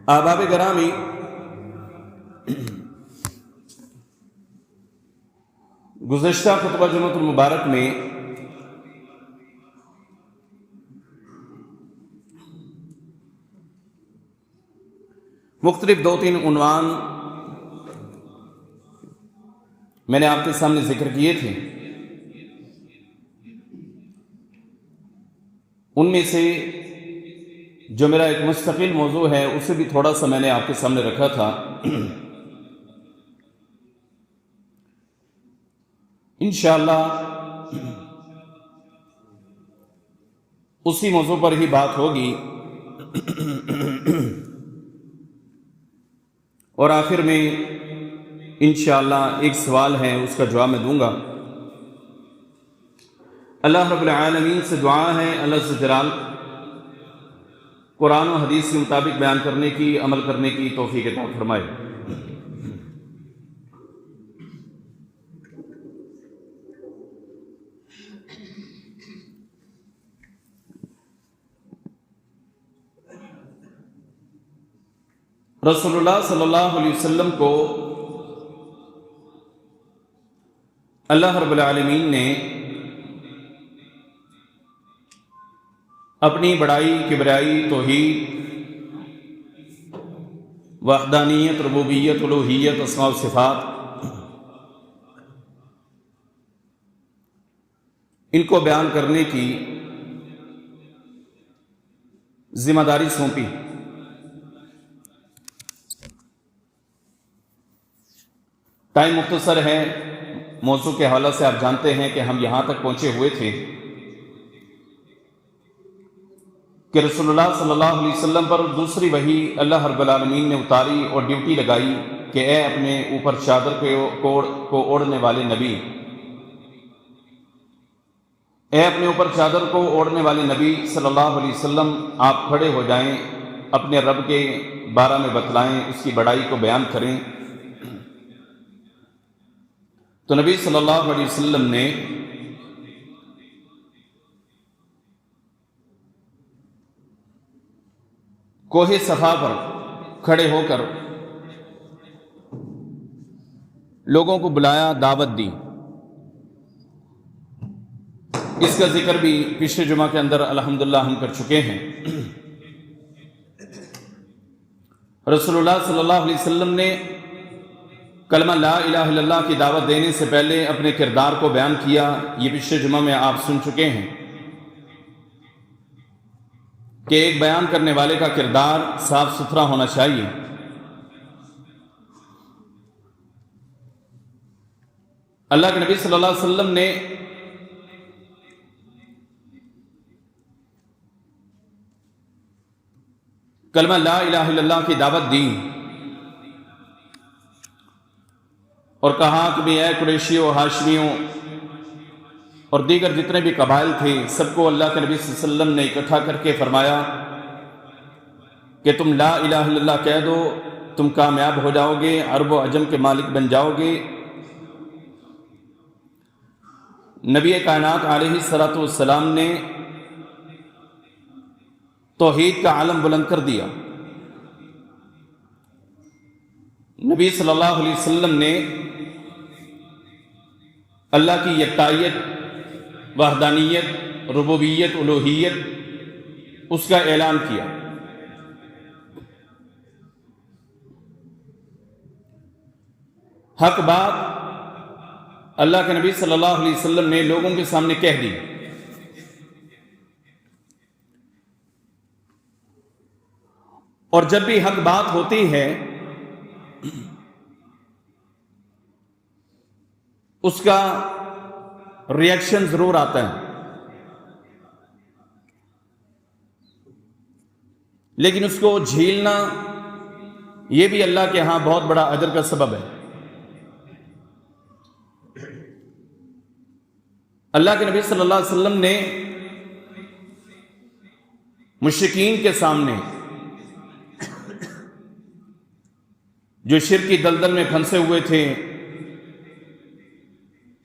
احباب گرامی، گزشتہ خطبہ جمعۃ المبارک میں مختلف 2-3 عنوان میں نے آپ کے سامنے ذکر کیے تھے۔ ان میں سے جو میرا ایک مستقل موضوع ہے اسے بھی تھوڑا سا میں نے آپ کے سامنے رکھا تھا۔ انشاءاللہ اسی موضوع پر ہی بات ہوگی، اور آخر میں انشاءاللہ ایک سوال ہے، اس کا جواب میں دوں گا۔ اللہ رب العالمین سے دعا ہے اللہ سے جلال قرآن و حدیث کے مطابق بیان کرنے کی، عمل کرنے کی توفیق عطا فرمائے۔ رسول اللہ صلی اللہ علیہ وسلم کو اللہ رب العالمین نے اپنی بڑائی، کبریائی، توحید، وحدانیت، ربوبیت، الوہیت، اسماء و صفات، ان کو بیان کرنے کی ذمہ داری سونپی۔ ٹائم مختصر ہے، موضوع کے حوالے سے آپ جانتے ہیں کہ ہم یہاں تک پہنچے ہوئے تھے کہ رسول اللہ صلی اللہ علیہ وسلم پر دوسری وحی اللہ رب العالمین نے اتاری اور ڈیوٹی لگائی کہ اے اپنے اوپر چادر کو اوڑھنے والے نبی، اے اپنے اوپر چادر کو اوڑھنے والے نبی صلی اللہ علیہ وسلم، آپ کھڑے ہو جائیں، اپنے رب کے بارے میں بتلائیں، اس کی بڑائی کو بیان کریں۔ تو نبی صلی اللہ علیہ وسلم نے کوہ صفا پر کھڑے ہو کر لوگوں کو بلایا، دعوت دی۔ اس کا ذکر بھی پچھلے جمعہ کے اندر الحمدللہ ہم کر چکے ہیں۔ رسول اللہ صلی اللہ علیہ وسلم نے کلمہ لا الہ الا اللہ کی دعوت دینے سے پہلے اپنے کردار کو بیان کیا۔ یہ پچھلے جمعہ میں آپ سن چکے ہیں کہ ایک بیان کرنے والے کا کردار صاف ستھرا ہونا چاہیے۔ اللہ کے نبی صلی اللہ علیہ وسلم نے کلمہ لا الہ الا اللہ کی دعوت دی اور کہا کہ اے قریشیوں، ہاشمیوں اور دیگر جتنے بھی قبائل تھے، سب کو اللہ کے نبی صلی اللہ علیہ وسلم نے اکٹھا کر کے فرمایا کہ تم لا الہ الا اللہ کہہ دو، تم کامیاب ہو جاؤ گے، عرب و عجم کے مالک بن جاؤ گے۔ نبی کائنات علیہ الصلوۃ والسلام نے توحید کا علم بلند کر دیا۔ نبی صلی اللہ علیہ وسلم نے اللہ کی یکتائیت، وحدانیت، ربوبیت، الوہیت، اس کا اعلان کیا۔ حق بات اللہ کے نبی صلی اللہ علیہ وسلم نے لوگوں کے سامنے کہہ دی۔ اور جب بھی حق بات ہوتی ہے اس کا ریئیکشن ضرور آتا ہے، لیکن اس کو جھیلنا یہ بھی اللہ کے ہاں بہت بڑا اجر کا سبب ہے۔ اللہ کے نبی صلی اللہ علیہ وسلم نے مشرکین کے سامنے جو شرک کی دلدل میں پھنسے ہوئے تھے،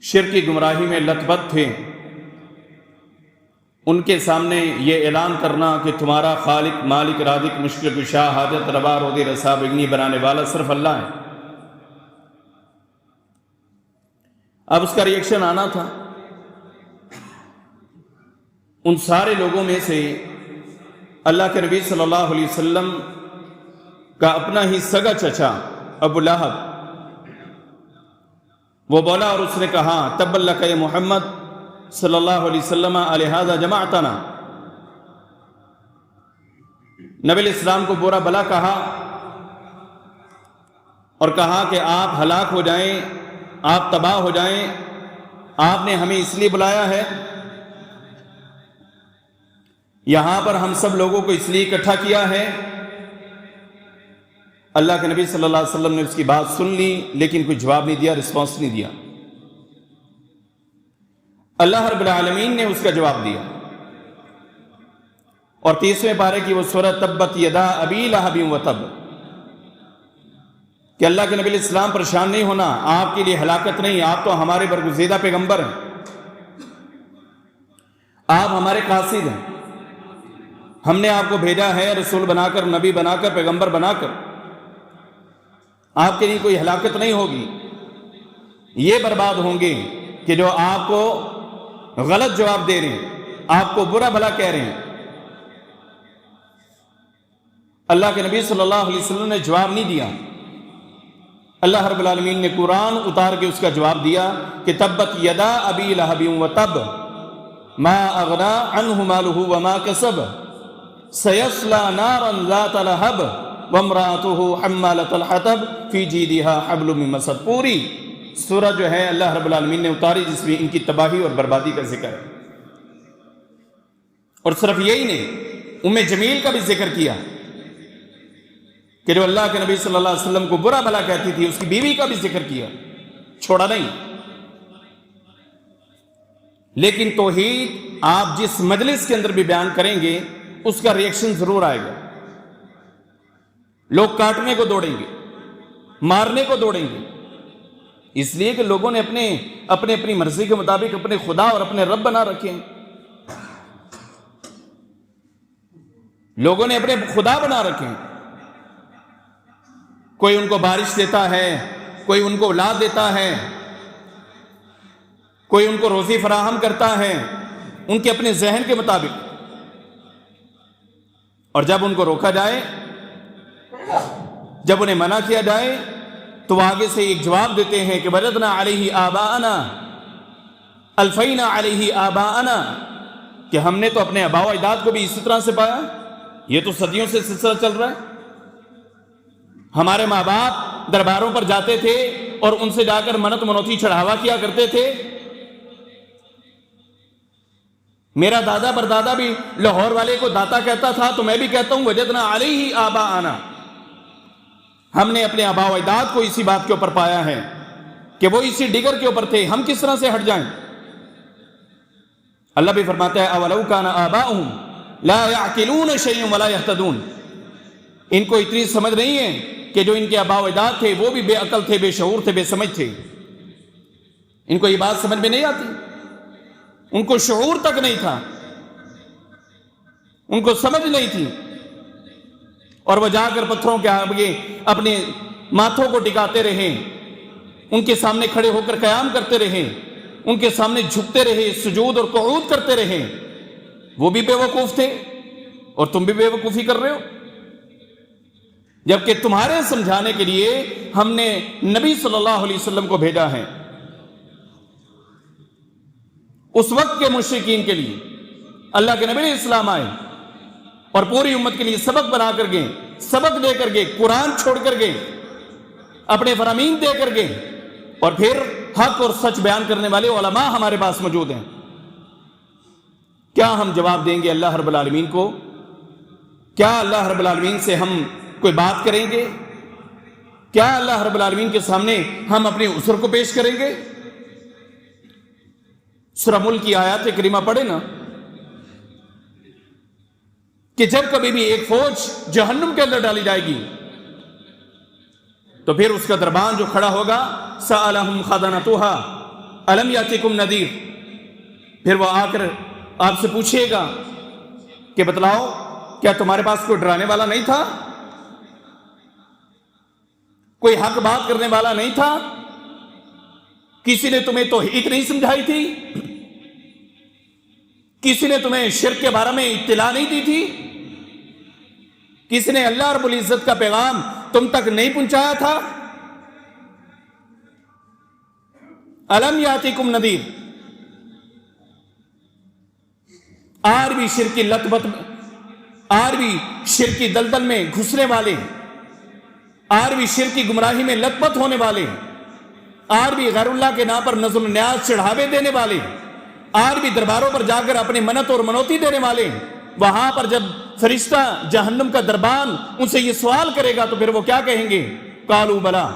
شرک کی گمراہی میں لت پت تھے، ان کے سامنے یہ اعلان کرنا کہ تمہارا خالق مالک رازق مشکل کشا حاجت روا روزی رسا بگنی بنانے والا صرف اللہ ہے۔ اب اس کا ریئیکشن آنا تھا۔ ان سارے لوگوں میں سے اللہ کے نبی صلی اللہ علیہ وسلم کا اپنا ہی سگا چچا ابو لہب وہ بولا اور اس نے کہا تب لک یا محمد صلی اللہ علیہ وسلم لہذا جمعتنا، نبی علیہ السلام کو برا بلا کہا اور کہا کہ آپ ہلاک ہو جائیں، آپ تباہ ہو جائیں، آپ نے ہمیں اس لیے بلایا ہے، یہاں پر ہم سب لوگوں کو اس لیے اکٹھا کیا ہے۔ اللہ کے نبی صلی اللہ علیہ وسلم نے اس کی بات سن لی لیکن کوئی جواب نہیں دیا، رسپانس نہیں دیا۔ اللہ رب العالمین نے اس کا جواب دیا، اور 30ویں پارے کی وہ سورہ تبت یدا ابی لہب وتب کہ اللہ کے نبی علیہ السلام پریشان نہیں ہونا، آپ کے لیے ہلاکت نہیں، آپ تو ہمارے برگزیدہ پیغمبر ہیں، آپ ہمارے قاصد ہیں، ہم نے آپ کو بھیجا ہے رسول بنا کر، نبی بنا کر، پیغمبر بنا کر، آپ کے لیے کوئی ہلاکت نہیں ہوگی۔ یہ برباد ہوں گے کہ جو آپ کو غلط جواب دے رہے ہیں، آپ کو برا بھلا کہہ رہے ہیں۔ اللہ کے نبی صلی اللہ علیہ وسلم نے جواب نہیں دیا، اللہ رب العالمین نے قرآن اتار کے اس کا جواب دیا کہ تبت یدا ابی لہب وتب ما اغنا عنہ مالہ وما کسب سیصلی نارا ذات لہب وامرأتہ حمالۃ الحطب فی جیدہا حبل من مسد۔ پوری سورہ جو ہے اللہ رب العالمین نے اتاری جس میں ان کی تباہی اور بربادی کا ذکر ہے، اور صرف یہی نہیں، ام جمیل کا بھی ذکر کیا کہ جو اللہ کے نبی صلی اللہ علیہ وسلم کو برا بھلا کہتی تھی، اس کی بیوی کا بھی ذکر کیا، چھوڑا نہیں۔ لیکن توحید آپ جس مجلس کے اندر بھی بیان کریں گے اس کا ریئیکشن ضرور آئے گا، لوگ کاٹنے کو دوڑیں گے، مارنے کو دوڑیں گے، اس لیے کہ لوگوں نے اپنی مرضی کے مطابق اپنے خدا اور اپنے رب بنا رکھے ہیں، لوگوں نے اپنے خدا بنا رکھے ہیں۔ کوئی ان کو بارش دیتا ہے، کوئی ان کو اولاد دیتا ہے، کوئی ان کو روزی فراہم کرتا ہے ان کے اپنے ذہن کے مطابق، اور جب ان کو روکا جائے، جب انہیں منع کیا جائے تو وہ آگے سے ایک جواب دیتے ہیں کہ وجدنا علیہ آباءنا الفینا علیہ آباءنا، کہ ہم نے تو اپنے آباء و اجداد کو بھی اسی طرح سے پایا، یہ تو صدیوں سے سلسلہ چل رہا ہے۔ ہمارے ماں باپ درباروں پر جاتے تھے اور ان سے جا کر منت منوتی چڑھاوا کیا کرتے تھے، میرا دادا پردادا بھی لاہور والے کو داتا کہتا تھا، تو میں بھی کہتا ہوں وجدنا علیہ آباءنا، ہم نے اپنے آباء و اجداد کو اسی بات کے اوپر پایا ہے کہ وہ اسی ڈگر کے اوپر تھے، ہم کس طرح سے ہٹ جائیں۔ اللہ بھی فرماتا ہے اولو کان آباؤہم لا یعقلون شیئا ولا یہتدون، ان کو اتنی سمجھ نہیں ہے کہ جو ان کے آباء و اجداد تھے وہ بھی بے عقل تھے، بے شعور تھے، بے سمجھ تھے، ان کو یہ بات سمجھ میں نہیں آتی، ان کو شعور تک نہیں تھا، ان کو سمجھ نہیں تھی، اور وہ جا کر پتھروں کے آگے اپنے ماتھوں کو ٹکاتے رہے، ان کے سامنے کھڑے ہو کر قیام کرتے رہے، ان کے سامنے جھکتے رہے، سجود اور قعود کرتے رہے۔ وہ بھی بے وقوف تھے اور تم بھی بے وقوفی کر رہے ہو، جبکہ تمہارے سمجھانے کے لیے ہم نے نبی صلی اللہ علیہ وسلم کو بھیجا ہے۔ اس وقت کے مشرکین کے لیے اللہ کے نبی علیہ السلام آئے اور پوری امت کے لیے سبق بنا کر گئے، سبق دے کر گئے، قرآن چھوڑ کر گئے، اپنے فرامین دے کر گئے، اور پھر حق اور سچ بیان کرنے والے علماء ہمارے پاس موجود ہیں۔ کیا ہم جواب دیں گے اللہ رب العالمین کو؟ کیا اللہ رب العالمین سے ہم کوئی بات کریں گے؟ کیا اللہ رب العالمین کے سامنے ہم اپنے عذر کو پیش کریں گے؟ سورہ ملک کی آیات کریمہ پڑھے نا، کہ جب کبھی بھی ایک فوج جہنم کے اندر ڈالی جائے گی تو پھر اس کا دربان جو کھڑا ہوگا سألہم خزنتہا الم یاتکم نذیر، پھر وہ آ کر آپ سے پوچھے گا کہ بتلاؤ کیا تمہارے پاس کوئی ڈرانے والا نہیں تھا؟ کوئی حق بات کرنے والا نہیں تھا؟ کسی نے تمہیں توحید نہیں سمجھائی تھی؟ کسی نے تمہیں شرک کے بارے میں اطلاع نہیں دی تھی؟ کسی نے اللہ رب العزت کا پیغام تم تک نہیں پہنچایا تھا؟ الم یاتکم نذیر، آر بھی شرکی لطبت، آر بھی شرکی دلدل میں گھسنے والے، آر بھی شرکی گمراہی میں لطبت ہونے والے، آر بھی غیر اللہ کے نام پر نذر و نیاز چڑھاوے دینے والے، آر بھی درباروں پر جا کر اپنی منت اور منوتی دینے والے، وہاں پر جب فرشتہ جہنم کا دربان ان سے یہ سوال کرے گا تو پھر وہ کیا کہیں گے؟ قالوا بلا،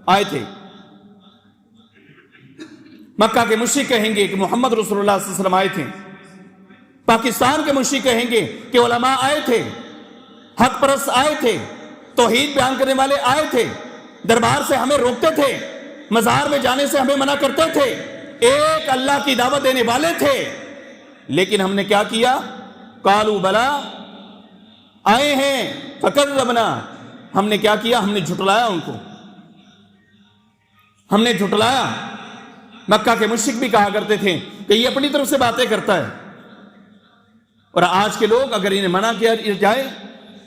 آئے تھے۔ مکہ کے مشرک کہیں گے کہ محمد رسول اللہ صلی اللہ علیہ وسلم آئے تھے۔ پاکستان کے مشرک کہیں گے کہ علماء آئے تھے، حق پرست آئے تھے، توحید بیان کرنے والے آئے تھے، دربار سے ہمیں روکتے تھے، مزار میں جانے سے ہمیں منع کرتے تھے، ایک اللہ کی دعوت دینے والے تھے، لیکن ہم نے کیا کیا؟ قالوا بلا، آئے ہیں فکذبنا، ہم نے کیا کیا؟ ہم نے جھٹلایا ان کو، ہم نے جھٹلایا۔ مکہ کے مشرک بھی کہا کرتے تھے کہ یہ اپنی طرف سے باتیں کرتا ہے، اور آج کے لوگ اگر انہیں منع کیا جائے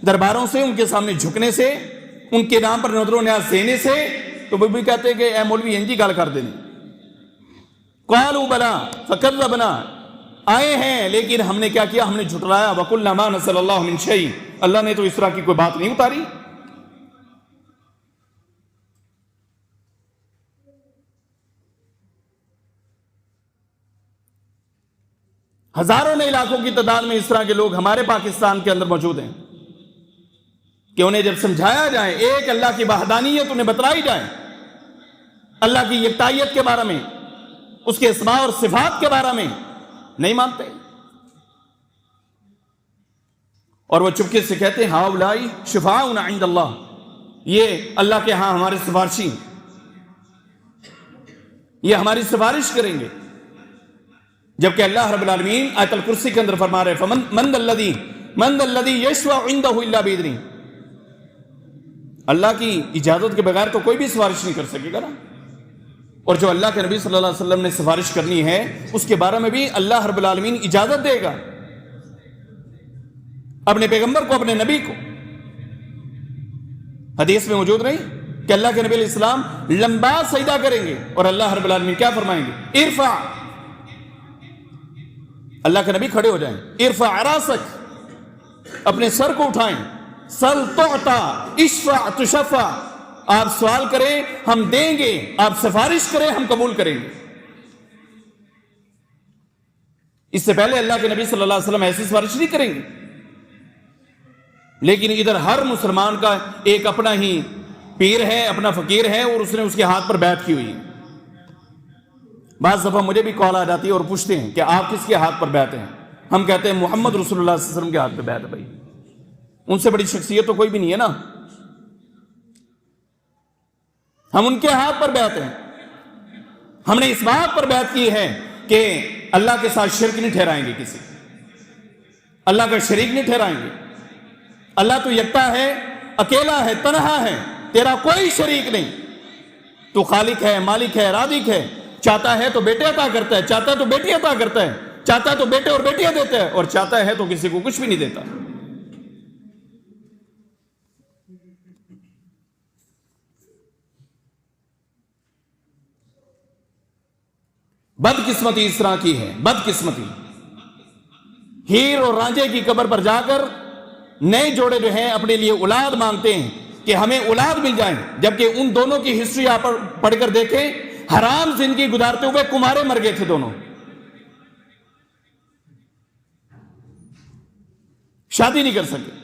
درباروں سے، ان کے سامنے جھکنے سے، ان کے نام پر نذر و نیاز دینے سے، تو وہ بھی کہتے ہیں کہ اے مولوی انجی گال کر دینے۔ قالوا بلا فکذبنا، آئے ہیں لیکن ہم نے کیا کیا؟ ہم نے جھٹلایا۔ وَقُلْنَا مَا نَزَّلَ اللَّهُ مِنْ شَيْءٍ، اللہ نے تو اس طرح کی کوئی بات نہیں اتاری۔ ہزاروں نے لاکھوں کی تعداد میں اس طرح کے لوگ ہمارے پاکستان کے اندر موجود ہیں کہ انہیں جب سمجھایا جائے، ایک اللہ کی وحدانیت انہیں بتلائی جائے، اللہ کی یکتائیت کے بارے میں، اس کے اسماء اور صفات کے بارے میں، نہیں مانتے، اور وہ چپکے سے کہتے ہیں ہؤلاء شفاعؤنا عند اللہ، یہ اللہ کے ہاں ہمارے سفارشی، یہ ہماری سفارش کریں گے، جبکہ اللہ رب العالمین آیت الکرسی کے اندر فرما رہے من ذا الذی یشفع عندہ الا باذنہ، اللہ کی اجازت کے بغیر تو کوئی بھی سفارش نہیں کر سکے گا نا، اور جو اللہ کے نبی صلی اللہ علیہ وسلم نے سفارش کرنی ہے اس کے بارے میں بھی اللہ رب العالمین اجازت دے گا، اپنے پیغمبر کو، اپنے نبی کو۔ حدیث میں موجود نہیں کہ اللہ کے نبی علیہ السلام لمبا سجدہ کریں گے اور اللہ رب العالمین کیا فرمائیں گے؟ ارفع، اللہ کے نبی کھڑے ہو جائیں، ارفع راسک، اپنے سر کو اٹھائیں، سل تعطا اشفع تشفع، آپ سوال کریں ہم دیں گے، آپ سفارش کریں ہم قبول کریں گے۔ اس سے پہلے اللہ کے نبی صلی اللہ علیہ وسلم ایسی سفارش نہیں کریں گے، لیکن ادھر ہر مسلمان کا ایک اپنا ہی پیر ہے، اپنا فقیر ہے، اور اس نے اس کے ہاتھ پر بیعت کی ہوئی ہے۔ بعض دفعہ مجھے بھی کال آ جاتی ہے اور پوچھتے ہیں کہ آپ کس کے ہاتھ پر بیعت ہیں؟ ہم کہتے ہیں محمد رسول اللہ صلی اللہ علیہ وسلم کے ہاتھ پہ بیعت ہے۔ بھائی ان سے بڑی شخصیت تو کوئی بھی نہیں ہے نا، ہم ان کے ہاتھ پر بیعت ہیں۔ ہم نے اس بات پر بیعت کی ہے کہ اللہ کے ساتھ شرک نہیں ٹھہرائیں گے، کسی اللہ کا شریک نہیں ٹھہرائیں گے۔ اللہ تو یکتا ہے، اکیلا ہے، تنہا ہے، تیرا کوئی شریک نہیں، تو خالق ہے، مالک ہے، رازق ہے، چاہتا ہے تو بیٹے عطا کرتا ہے، چاہتا ہے تو بیٹی عطا کرتا ہے، چاہتا ہے تو بیٹے اور بیٹیاں دیتا ہے، اور چاہتا ہے تو کسی کو کچھ بھی نہیں دیتا۔ بدقسمتی اس طرح کی ہے، بدقسمتی۔ ہیر اور رانجھے کی قبر پر جا کر نئے جوڑے جو ہیں اپنے لیے اولاد مانگتے ہیں کہ ہمیں اولاد مل جائیں، جبکہ ان دونوں کی ہسٹری آپ پڑھ کر دیکھیں، حرام زندگی گزارتے ہوئے کمارے مر گئے تھے دونوں، شادی نہیں کر سکے۔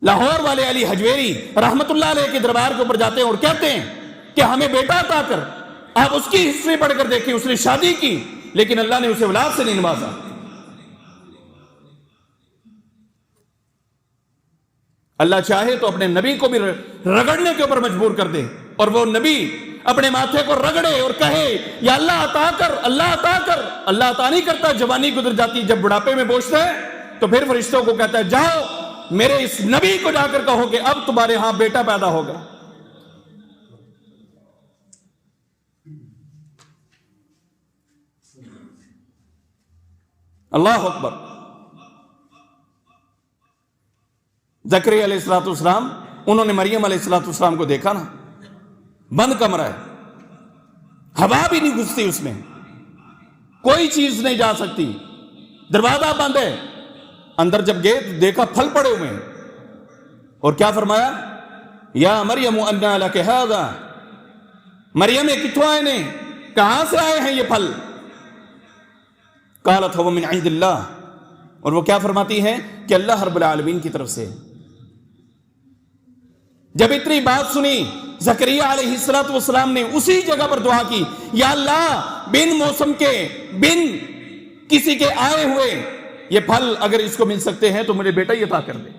لاہور والے علی حجویری رحمت اللہ علیہ کے دربار کے اوپر جاتے ہیں اور کہتے ہیں کہ ہمیں بیٹا عطا کر۔ آپ اس کی ہسٹری پڑھ کر دیکھیں، اس نے شادی کی لیکن اللہ نے اسے اولاد سے نہیں نوازا۔ اللہ چاہے تو اپنے نبی کو بھی رگڑنے کے اوپر مجبور کر دے، اور وہ نبی اپنے ماتھے کو رگڑے اور کہے یا اللہ عطا کر، اللہ عطا کر، اللہ عطا نہیں کرتا، جوانی گزر جاتی، جب بڑھاپے میں پہنچتا ہے تو پھر فرشتوں کو کہتا ہے جاؤ میرے اس نبی کو جا کر کہو کہ اب تمہارے ہاں بیٹا پیدا ہوگا۔ اللہ اکبر۔ زکریا علیہ السلام، انہوں نے مریم علیہ السلام کو دیکھا نا، بند کمرہ ہے، ہوا بھی نہیں گھستی اس میں، کوئی چیز نہیں جا سکتی، دروازہ بند ہے۔ اندر جب گئے تو دیکھا پھل پڑے ہوئے ہیں، اور کیا فرمایا؟ یا مریم انا لک ھذا، مریم یہ کتوں آئے نے، کہاں سے آئے ہیں یہ پھل؟ قالت هو من عند اللہ، اور وہ کیا فرماتی ہے کہ اللہ رب العالمین کی طرف سے۔ جب اتنی بات سنی زکریا علیہ السلام نے اسی جگہ پر دعا کی، یا اللہ بن موسم کے، بن کسی کے آئے ہوئے یہ پھل اگر اس کو مل سکتے ہیں تو مجھے بیٹا ہی عطا کر دے۔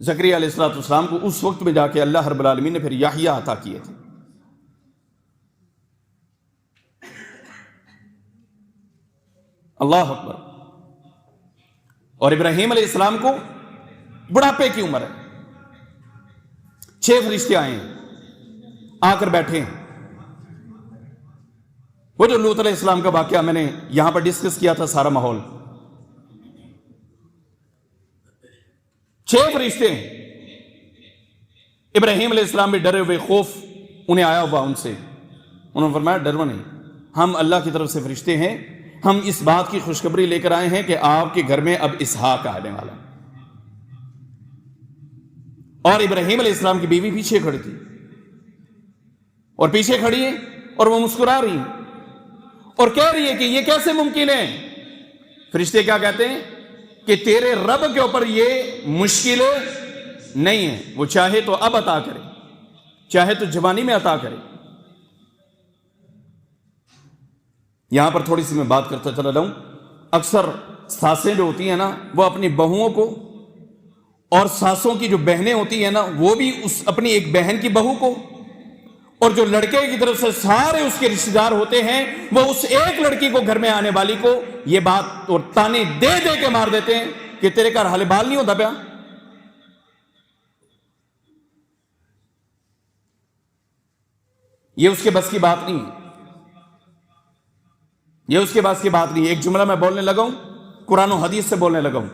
زکریا علیہ السلام کو اس وقت میں جا کے اللہ رب العالمین نے پھر یحییٰ عطا کیے تھے۔ اللہ اکبر۔ اور ابراہیم علیہ السلام کو بڑھاپے کی عمر ہے، 6 فرشتے آئے ہیں، آ کر بیٹھے ہیں۔ وہ جو لوط علیہ السلام کا واقعہ میں نے یہاں پر ڈسکس کیا تھا، سارا ماحول، 6 فرشتے ہیں، ابراہیم علیہ السلام بھی ڈرے ہوئے، خوف انہیں آیا ہوا ان سے، انہوں نے فرمایا ڈرو نہیں، ہم اللہ کی طرف سے فرشتے ہیں، ہم اس بات کی خوشخبری لے کر آئے ہیں کہ آپ کے گھر میں اب اسحاق آنے والا ہے۔ اور ابراہیم علیہ السلام کی بیوی پیچھے کھڑی تھی، اور پیچھے کھڑی ہے اور وہ مسکرا رہی ہے اور کہہ رہی ہے کہ یہ کیسے ممکن ہے؟ فرشتے کیا کہتے ہیں کہ تیرے رب کے اوپر یہ مشکل نہیں ہے، وہ چاہے تو اب عطا کرے، چاہے تو جوانی میں عطا کرے۔ یہاں پر تھوڑی سی میں بات کرتا چلا جاؤں، اکثر ساسیں جو ہوتی ہیں نا، وہ اپنی بہوؤں کو، اور ساسوں کی جو بہنیں ہوتی ہیں نا، وہ بھی اپنی ایک بہن کی بہو کو، اور جو لڑکے کی طرف سے سارے اس کے رشتہ دار ہوتے ہیں، وہ اس ایک لڑکی کو، گھر میں آنے والی کو، یہ بات اور تانے دے دے کے مار دیتے ہیں کہ تیرے گھر حال بال نہیں ہوتا پیا۔ یہ اس کے بس کی بات نہیں ہے، یہ اس کے بس کی بات نہیں ہے۔ ایک جملہ میں بولنے لگا ہوں، قرآن و حدیث سے بولنے لگا ہوں۔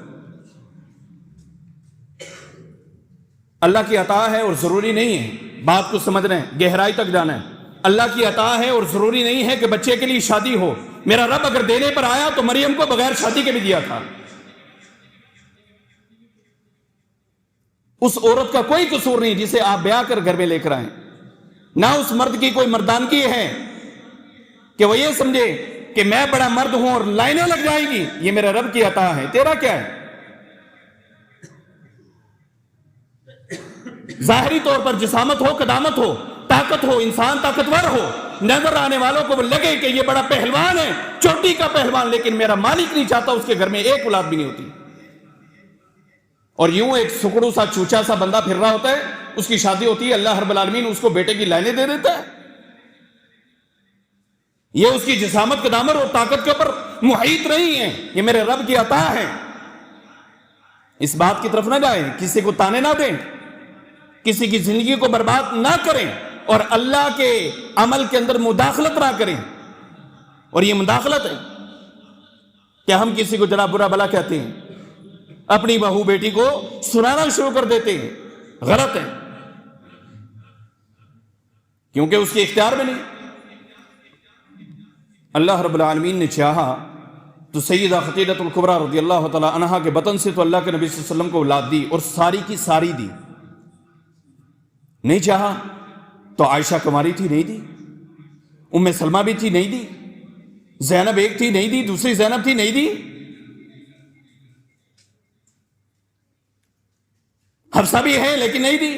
اللہ کی عطا ہے اور ضروری نہیں ہے، بات کو سمجھنا ہے، گہرائی تک جانا ہے۔ اللہ کی عطا ہے اور ضروری نہیں ہے کہ بچے کے لیے شادی ہو۔ میرا رب اگر دینے پر آیا تو مریم کو بغیر شادی کے بھی دیا تھا۔ اس عورت کا کوئی قصور نہیں جسے آپ بیاہ کر گھر میں لے کر آئیں، نہ اس مرد کی کوئی مردانگی ہے کہ وہ یہ سمجھے کہ میں بڑا مرد ہوں اور لائنیں لگ جائیں گی۔ یہ میرے رب کی عطا ہے، تیرا کیا ہے؟ ظاہری طور پر جسامت ہو، قدامت ہو، طاقت ہو، انسان طاقتور ہو، نظر آنے والوں کو وہ لگے کہ یہ بڑا پہلوان ہے، چوٹی کا پہلوان، لیکن میرا مالک نہیں چاہتا اس کے گھر میں ایک اولاد بھی نہیں ہوتی، اور یوں ایک سکڑو سا چوچا سا بندہ پھر رہا ہوتا ہے، اس کی شادی ہوتی ہے، اللہ رب العالمین اس کو بیٹے کی لائنیں دے دیتا ہے۔ یہ اس کی جسامت، قدامت اور طاقت کے اوپر محیط نہیں ہے، یہ میرے رب کی عطا ہے۔ اس بات کی طرف نہ جائیں، کسی کو تانے نہ دیں، کسی کی زندگی کو برباد نہ کریں، اور اللہ کے عمل کے اندر مداخلت نہ کریں۔ اور یہ مداخلت ہے کہ ہم کسی کو ذرا برا بلا کہتے ہیں، اپنی بہو بیٹی کو سنانا شروع کر دیتے ہیں، غلط ہے، کیونکہ اس کے اختیار میں نہیں۔ اللہ رب العالمین نے چاہا تو سیدہ خدیجہ الکبریٰ رضی اللہ تعالی عنہا کے بطن سے تو اللہ کے نبی صلی اللہ علیہ وسلم کو اولاد دی، اور ساری کی ساری دی۔ نہیں چاہا تو عائشہ کماری تھی، نہیں دی، ام سلمہ بھی تھی، نہیں دی، زینب ایک تھی، نہیں دی، دوسری زینب تھی، نہیں دی، حفصہ بھی ہے لیکن نہیں دی،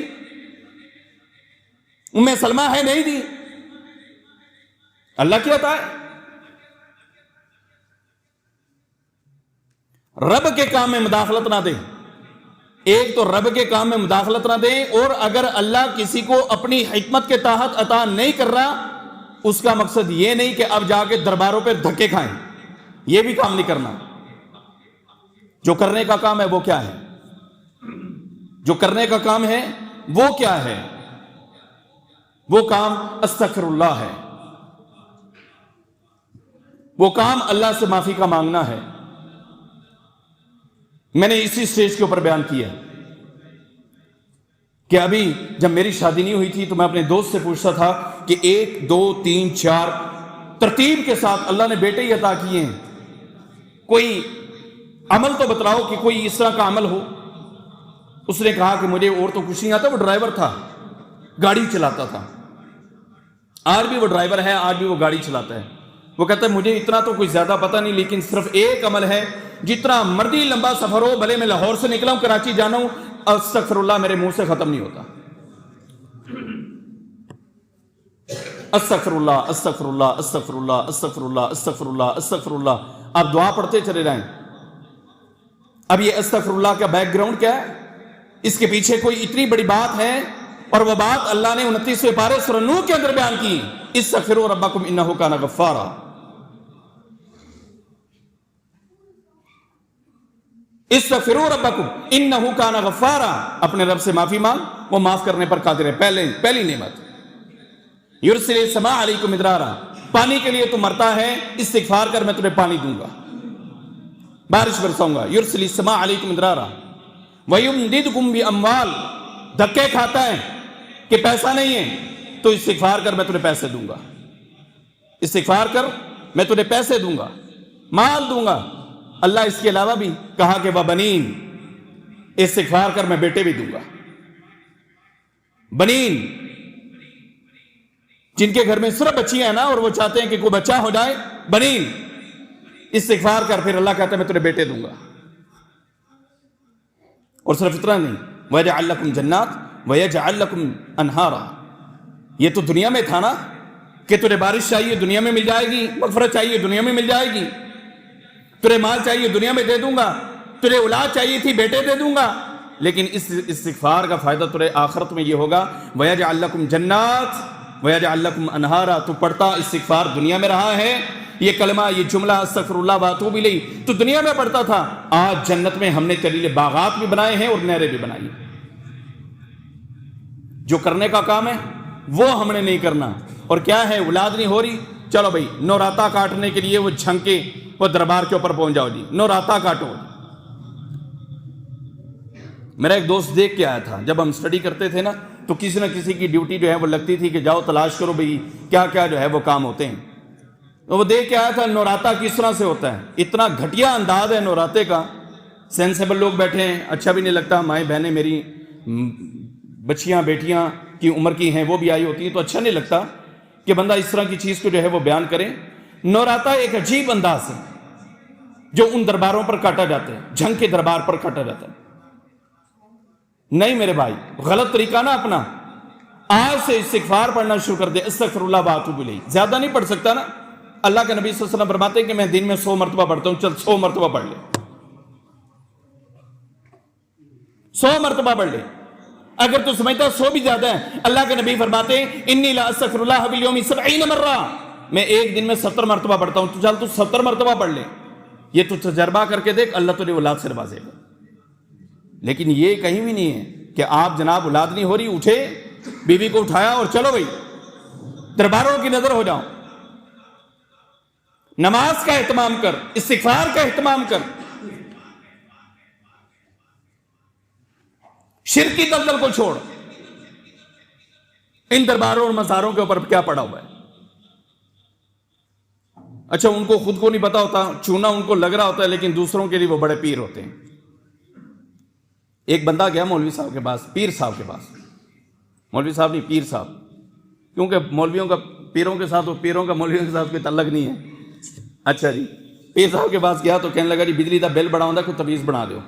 ام سلمہ ہے، نہیں دی۔ اللہ کی عطا ہے۔ رب کے کام میں مداخلت نہ دیں، ایک تو رب کے کام میں مداخلت نہ دیں، اور اگر اللہ کسی کو اپنی حکمت کے تحت عطا نہیں کر رہا، اس کا مقصد یہ نہیں کہ اب جا کے درباروں پہ دھکے کھائیں، یہ بھی کام نہیں کرنا۔ جو کرنے کا کام ہے وہ کیا ہے؟ جو کرنے کا کام ہے وہ کیا ہے؟ وہ کام استغفر اللہ ہے، وہ کام اللہ سے معافی کا مانگنا ہے۔ میں نے اسی سٹیج کے اوپر بیان کیا کہ ابھی جب میری شادی نہیں ہوئی تھی تو میں اپنے دوست سے پوچھتا تھا کہ 1 2 3 4 ترتیب کے ساتھ اللہ نے بیٹے ہی عطا کیے ہیں، کوئی عمل تو بتلاؤ کہ کوئی اس طرح کا عمل ہو۔ اس نے کہا کہ مجھے اور تو کچھ نہیں آتا، وہ ڈرائیور تھا، گاڑی چلاتا تھا، آج بھی وہ ڈرائیور ہے، آج بھی وہ گاڑی چلاتا ہے۔ وہ کہتا ہے مجھے اتنا تو کچھ زیادہ پتہ نہیں، لیکن صرف ایک عمل ہے، جتنا مرضی لمبا سفر ہو، بھلے میں لاہور سے نکلا ہوں کراچی جانا ہوں، استغفر اللہ میرے منہ سے ختم نہیں ہوتا۔ استغفر اللہ استغفر اللہ استغفر اللہ استغفر اللہ استغفر اللہ استغفر اللہ۔ آپ دعا پڑھتے چلے جائیں۔ اب یہ استغفر اللہ کا بیک گراؤنڈ کیا ہے؟ اس کے پیچھے کوئی اتنی بڑی بات ہے، اور وہ بات اللہ نے 29ویں پارے سورہ نوح کے اندر بیان کی، استغفروا ربکم انہ کان غفارا۔ استغفروا ربکم انہ کان غفارا، اپنے رب سے معافی مانگ، وہ معاف کرنے پر قادر ہے۔ پہلی نعمت یرسل السماء علیکم مدرارا، پانی کے لیے تو مرتا ہے، استغفار کر میں تمہیں پانی دوں گا، بارش برساؤں گا۔ یرسل السماء علیکم مدرارا ویمددکم باموال، دھکے کھاتا ہے کہ پیسہ نہیں ہے تو استغفار کر میں تمہیں پیسے دوں گا، استغفار کر میں تمہیں پیسے دوں گا، مال دوں گا۔ اللہ اس کے علاوہ بھی کہا کہ وبنین، استغفار کر میں بیٹے بھی دوں گا۔ بنین، جن کے گھر میں صرف بچیاں ہیں نا اور وہ چاہتے ہیں کہ کوئی بچہ ہو جائے، بنین، استغفار کر، پھر اللہ کہتا ہے میں تمہیں بیٹے دوں گا۔ اور صرف اتنا نہیں، وَيَجْعَلْ لَكُمْ جَنَّاتٍ وَيَجْعَلْ لَكُمْ أَنْهَارًا، یہ تو دنیا میں تھا نا کہ تجھے بارش چاہیے دنیا میں مل جائے گی، مغفرت چاہیے دنیا میں مل جائے گی، تجھے مال چاہیے دنیا میں دے دوں گا، تجھے اولاد چاہیے تھی بیٹے دے دوں گا۔ لیکن اس استغفار کا فائدہ تجھے آخرت میں یہ ہوگا، وَيَجْعَلْ لَكُمْ جَنَّاتٍ وَيَجْعَلْ لَكُمْ أَنْهَارًا۔ تو پڑھتا استغفار دنیا میں رہا ہے، یہ کلمہ، یہ جملہ استغفر اللہ واتوب الیہ تو دنیا میں پڑھتا تھا، آج جنت میں ہم نے تیرے لیے باغات بھی بنائے ہیں اور نہریں بھی بنائی ہیں۔ جو کرنے کا کام ہے وہ ہم نے نہیں کرنا۔ اور کیا ہے، اولاد نہیں ہو رہی، چلو بھائی نوراتا کاٹنے کے لیے وہ جھنکے وہ دربار کے اوپر پہنچ جاؤ جی، نوراتا کاٹو۔ میرا ایک دوست دیکھ کے آیا تھا، جب ہم سٹڈی کرتے تھے نا تو کسی نہ کسی کی ڈیوٹی جو ہے وہ لگتی تھی کہ جاؤ تلاش کرو بھئی کیا کیا جو ہے وہ کام ہوتے ہیں۔ تو وہ دیکھ کے آیا تھا نوراتا کس طرح سے ہوتا ہے، اتنا گھٹیا انداز ہے نوراتے کا، سینسیبل لوگ بیٹھے ہیں، اچھا بھی نہیں لگتا، مائیں بہنیں میری بچیاں بیٹیاں کی عمر کی ہیں وہ بھی آئی ہوتی ہیں، تو اچھا نہیں لگتا کہ بندہ اس طرح کی چیز کو جو ہے وہ بیان کرے۔ نوراتا ایک عجیب انداز ہے جو ان درباروں پر کاٹا جاتا ہے، جھنگ کے دربار پر کاٹا جاتا ہے۔ نہیں میرے بھائی، غلط طریقہ نا اپنا، آج سے استغفار پڑھنا شروع کر دے، استغفر اللہ واتوب الیہ۔ زیادہ نہیں پڑھ سکتا نا، اللہ کے نبی صلی اللہ علیہ وسلم فرماتے ہیں کہ میں دن میں 100 مرتبہ پڑھتا ہوں، چل 100 مرتبہ پڑھ لے، 100 مرتبہ پڑھ لے۔ اگر تو سمجھتا 100 بھی زیادہ ہے، اللہ کے نبی فرماتے ہیں انی لا استغفر اللہ بالیوم 70 مرہ، میں ایک دن میں 70 مرتبہ پڑھتا ہوں، تو چل تو 70 مرتبہ پڑھ لے۔ یہ تو تجربہ کر کے دیکھ، اللہ تجھے اولاد سے نوازے گا۔ لیکن یہ کہیں بھی نہیں ہے کہ آپ جناب اولاد نہیں ہو رہی، اٹھے بیوی کو اٹھایا اور چلو بھائی درباروں کی نظر ہو جاؤ۔ نماز کا اہتمام کر، استغفار کا اہتمام کر، شرک کی دلدل کو چھوڑ۔ ان درباروں اور مزاروں کے اوپر کیا پڑا ہوا ہے؟ اچھا ان کو خود کو نہیں پتا ہوتا، چونا ان کو لگ رہا ہوتا ہے، لیکن دوسروں کے لیے وہ بڑے پیر ہوتے ہیں۔ ایک بندہ گیا مولوی صاحب کے پاس، پیر صاحب کے پاس، مولوی صاحب نہیں پیر صاحب، کیونکہ مولویوں کا پیروں کے ساتھ، پیروں کا مولویوں کے ساتھ کوئی تعلق نہیں ہے۔ اچھا جی، پیر صاحب کے پاس گیا تو کہنے لگا جی بجلی دا بل بڑا ہوتا ہے، کوئی تویز بنا دو۔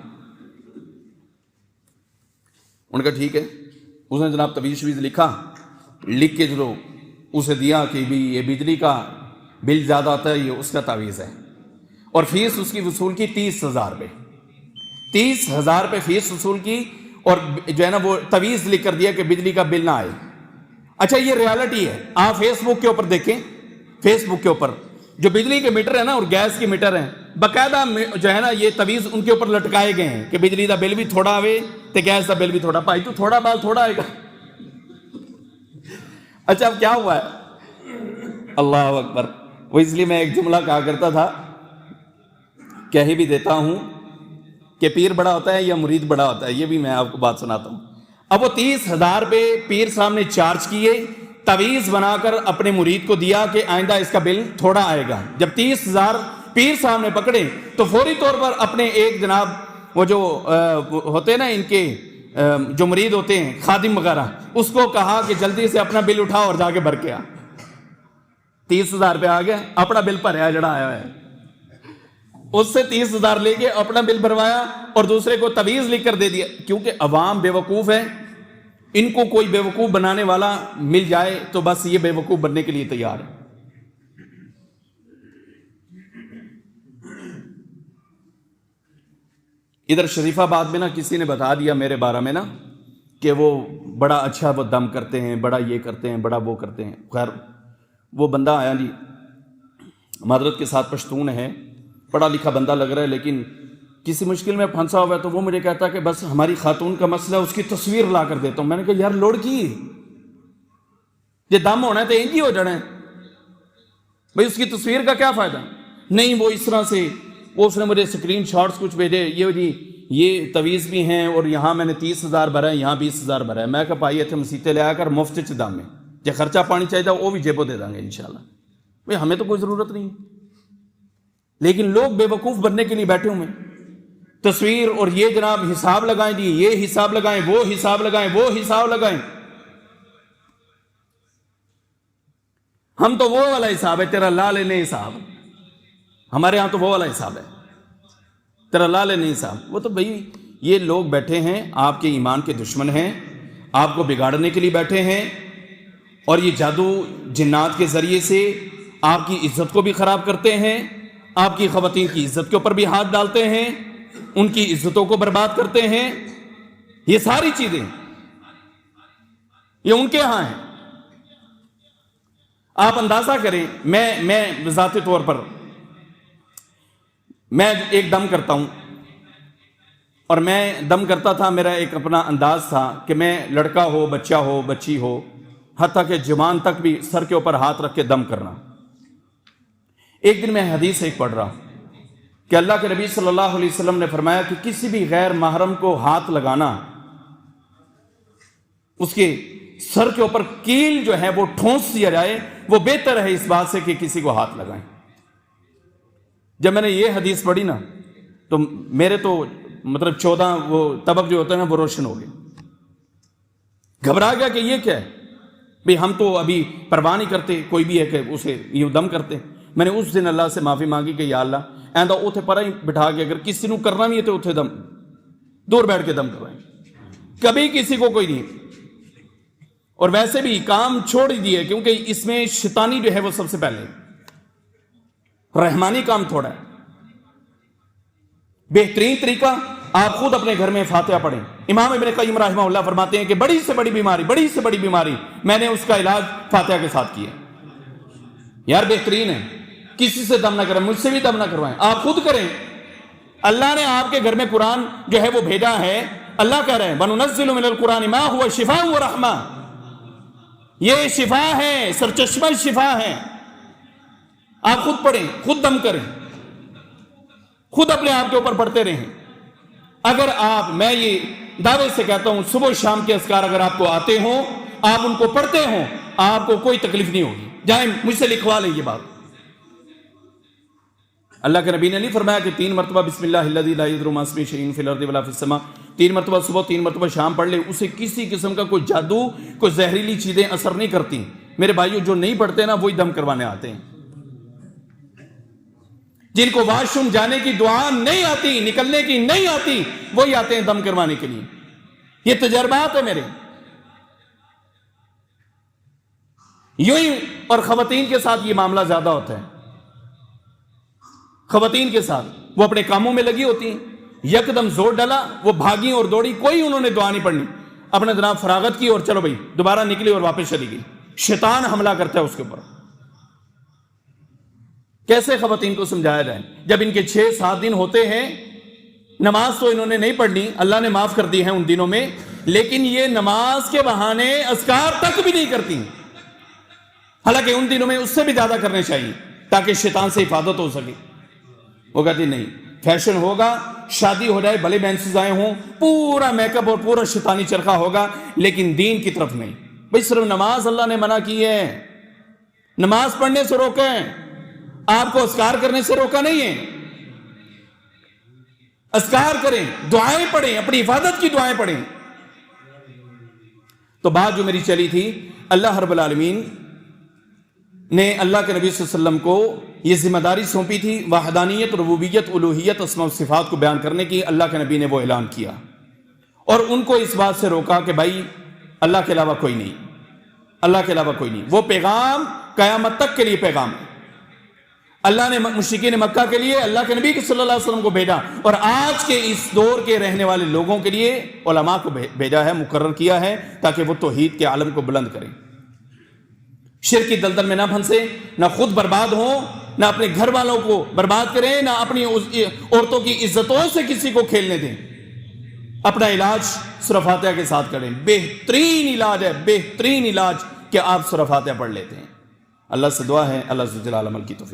ان کا ٹھیک ہے، اس نے جناب تویز شویز لکھا، لکھ کے جو اسے دیا کہ بھی یہ بجلی کا بل زیادہ آتا ہے، یہ اس کا تعویذ ہے، اور فیس اس کی وصول کی 30,000 روپے 30,000 پہ فیس وصول کی اور جو ہے نا وہ تویز لکھ کر دیا کہ بجلی کا بل نہ آئے. اچھا یہ ریالٹی ہے. آپ فیس بک کے اوپر دیکھیں, فیس بک کے اوپر جو بجلی کے میٹر ہے نا اور گیس کے میٹر ہیں, باقاعدہ جو ہے نا یہ تویز ان کے اوپر لٹکائے گئے ہیں کہ بجلی کا بل بھی تھوڑا آئے تو گیس کا بل بھی تھوڑا. بھائی تو تھوڑا بال تھوڑا آئے گا. اچھا اب کیا ہوا ہے؟ اللہ اکبر. وہ اس لیے میں ایک جملہ کہا کرتا تھا, کہہ بھی دیتا ہوں کہ پیر بڑا ہوتا ہے یا مرید بڑا ہوتا ہے, یہ بھی میں آپ کو بات سناتا ہوں. اب وہ 30,000 پہ پیر صاحب نے چارج کیے, تویز بنا کر اپنے مرید کو دیا کہ آئندہ اس کا بل تھوڑا آئے گا. جب 30,000 پیر صاحب نے پکڑے تو فوری طور پر اپنے ایک جناب وہ جو ہوتے ہیں نا ان کے جو مرید ہوتے ہیں خادم وغیرہ, اس کو کہا کہ جلدی سے اپنا بل اٹھا اور جا کے بھر کے آ. 30,000 پہ آ گیا, اپنا بل بھریا جڑا آیا ہے, اس سے 30,000 لے کے اپنا بل بھروایا اور دوسرے کو تویز لکھ کر دے دیا. کیونکہ عوام بے وقوف ہے, ان کو کوئی بے وقوف بنانے والا مل جائے تو بس یہ بے وقوف بننے کے لیے تیار ہے. ادھر شریف آباد میں نا کسی نے بتا دیا میرے بارے میں نا کہ وہ بڑا اچھا وہ دم کرتے ہیں, بڑا یہ کرتے ہیں, بڑا وہ کرتے ہیں. خیر وہ بندہ آیا جی, معذرت کے ساتھ پشتون ہے, پڑھا لکھا بندہ لگ رہا ہے, لیکن کسی مشکل میں پھنسا ہوا ہے. تو وہ مجھے کہتا ہے کہ بس ہماری خاتون کا مسئلہ ہے, اس کی تصویر لا کر دیتا ہوں. میں نے کہا یار لوڑ کی یہ دم ہونا ہے تو انجی ہو جانا ہے بھائی, اس کی تصویر کا کیا فائدہ. نہیں وہ اس طرح سے وہ اس نے مجھے سکرین شاٹس کچھ بھیجے, یہ جی یہ تویز بھی ہیں اور یہاں میں نے 30,000 بھرا ہے, یہاں 20,000 بھرا ہے. میں کہا پائی اتنے مسیطے لے آ کر مفت چ دم میں جے خرچہ پانی چاہیے وہ بھی جیبوں دے دیں گے انشاءاللہ. بھائی ہمیں تو کوئی ضرورت نہیں, لیکن لوگ بے وقوف بننے کے لیے بیٹھے ہوئے ہیں. تصویر اور یہ جناب حساب لگائیں جی, یہ حساب لگائیں, وہ حساب لگائیں, وہ حساب لگائیں. ہم تو وہ والا حساب ہے تیرا لا لینے حساب, ہمارے ہاں تو وہ والا حساب ہے تیرا لا لینے حساب. وہ تو بھائی یہ لوگ بیٹھے ہیں آپ کے ایمان کے دشمن ہیں, آپ کو بگاڑنے کے لیے بیٹھے ہیں, اور یہ جادو جنات کے ذریعے سے آپ کی عزت کو بھی خراب کرتے ہیں, آپ کی خواتین کی عزت کے اوپر بھی ہاتھ ڈالتے ہیں, ان کی عزتوں کو برباد کرتے ہیں. یہ ساری چیزیں یہ ان کے ہاں ہیں. آپ اندازہ کریں, میں ذاتی طور پر میں ایک دم کرتا ہوں, اور میں دم کرتا تھا, میرا ایک اپنا انداز تھا کہ میں لڑکا ہو, بچہ ہو, بچی ہو, حتیٰ کہ جوان تک بھی سر کے اوپر ہاتھ رکھ کے دم کرنا. ایک دن میں حدیث ایک پڑھ رہا کہ اللہ کے نبی صلی اللہ علیہ وسلم نے فرمایا کہ کسی بھی غیر محرم کو ہاتھ لگانا, اس کے سر کے اوپر کیل جو ہے وہ ٹھونس دیا جائے, وہ بہتر ہے اس بات سے کہ کسی کو ہاتھ لگائیں. جب میں نے یہ حدیث پڑھی نا تو میرے تو مطلب 14 وہ طبق جو ہوتے ہیں نا وہ روشن ہو گئے. گھبرا گیا کہ یہ کیا ہے بھئی, ہم تو ابھی پرواہ نہیں کرتے کوئی بھی ہے کہ اسے یوں دم کرتے. میں نے اس دن اللہ سے معافی مانگی کہ یا اللہ آئندہ اوتھے پر ہی بٹھا کے اگر کسی کو کرنا بھی ہے تو اوتھے دم دور بیٹھ کے دم کروائیں, کبھی کسی کو کوئی نہیں. اور ویسے بھی کام چھوڑ ہی دیے کیونکہ اس میں شیطانی جو ہے وہ سب سے پہلے, رحمانی کام تھوڑا ہے. بہترین طریقہ آپ خود اپنے گھر میں فاتحہ پڑھیں. امام ابن قیم رحمہ اللہ فرماتے ہیں کہ بڑی سے بڑی بیماری میں نے اس کا علاج فاتحہ کے ساتھ کیا. یار بہترین ہے, کسی سے دم نہ کریں, مجھ سے بھی دم نہ کروائیں, آپ خود کریں. اللہ نے آپ کے گھر میں قرآن جو ہے وہ بھیجا ہے. اللہ کہہ رہے ہیں وَنُنَزِّلُ مِنَ الْقُرْآنِ مَا هُوَ شِفَاءٌ وَرَحْمَةٌ, یہ شفا ہے, سرچشمہ شفا ہے. آپ خود پڑھیں, خود دم کریں, خود اپنے آپ کے اوپر پڑھتے رہیں. اگر آپ, میں یہ دعوے سے کہتا ہوں, صبح و شام کے اذکار اگر آپ کو آتے ہوں, آپ ان کو پڑھتے ہوں, آپ کو کوئی تکلیف نہیں ہوگی. جائیں مجھ سے لکھوا لیں یہ بات. اللہ کے نبی نے نہیں فرمایا کہ 3 مرتبہ بسم اللہ الذی لا یضر مع اسمہ شیء فی الارض ولا فی السماء, 3 مرتبہ صبح 3 مرتبہ شام پڑھ لے, اسے کسی قسم کا کوئی جادو, کوئی زہریلی چیزیں اثر نہیں کرتی. میرے بھائیو جو نہیں پڑھتے نا وہی دم کروانے آتے ہیں. جن کو واش روم جانے کی دعا نہیں آتی, نکلنے کی نہیں آتی, وہی آتے ہیں دم کروانے کے لیے. یہ تجربات ہے میرے. یوں ہی, اور خواتین کے ساتھ یہ معاملہ زیادہ ہوتا ہے. خواتین کے ساتھ وہ اپنے کاموں میں لگی ہوتی ہیں, یکدم زور ڈالا، وہ بھاگی اور دوڑی، کوئی انہوں نے دعا نہیں پڑھنی، اپنا جناب فراغت کی اور چلو بھائی دوبارہ نکلی اور واپس چلی گئی۔ شیطان حملہ کرتا ہے اس کے اوپر۔ کیسے خواتین کو سمجھایا جائے؟ جب ان کے 6-7 دن ہوتے ہیں، نماز تو انہوں نے نہیں پڑھنی، اللہ نے معاف کر دی ہے ان دنوں میں، لیکن یہ نماز کے بہانے اذکار تک بھی نہیں کرتی، حالانکہ ان دنوں میں اس سے بھی زیادہ کرنے چاہیے تاکہ شیطان سے حفاظت ہو سکے۔ وہ کہتی نہیں، فیشن ہوگا، شادی ہو جائے، بڑے مینسز آئے ہوں، پورا میک اپ اور پورا شیطانی چرخا ہوگا، لیکن دین کی طرف نہیں۔ بھئی صرف نماز اللہ نے منع کی ہے، نماز پڑھنے سے روکا ہے، آپ کو اذکار کرنے سے روکا نہیں ہے۔ اذکار کریں، دعائیں پڑھیں، اپنی حفاظت کی دعائیں پڑھیں۔ تو بات جو میری چلی تھی، اللہ رب العالمین نے اللہ کے نبی صلی اللہ علیہ وسلم کو یہ ذمہ داری سونپی تھی، وحدانیت، ربوبیت، الوہیت، اسماء و صفات کو بیان کرنے کی۔ اللہ کے نبی نے وہ اعلان کیا اور ان کو اس بات سے روکا کہ بھائی اللہ کے علاوہ کوئی نہیں، اللہ کے علاوہ کوئی نہیں۔ وہ پیغام قیامت تک کے لیے پیغام ہے۔ اللہ نے مشرکین مکہ کے لیے اللہ کے نبی صلی اللہ علیہ وسلم کو بھیجا، اور آج کے اس دور کے رہنے والے لوگوں کے لیے علماء کو بھیجا ہے، مقرر کیا ہے، تاکہ وہ توحید کے عالم کو بلند کریں، شرک کی دلدل میں نہ پھنسے، نہ خود برباد ہوں، نہ اپنے گھر والوں کو برباد کریں، نہ اپنی عورتوں کی عزتوں سے کسی کو کھیلنے دیں۔ اپنا علاج سورہ فاتحہ کے ساتھ کریں، بہترین علاج ہے، بہترین علاج کہ آپ سورہ فاتحہ پڑھ لیتے ہیں۔ اللہ سے دعا ہے اللہ عز و جل عمل کی توفیق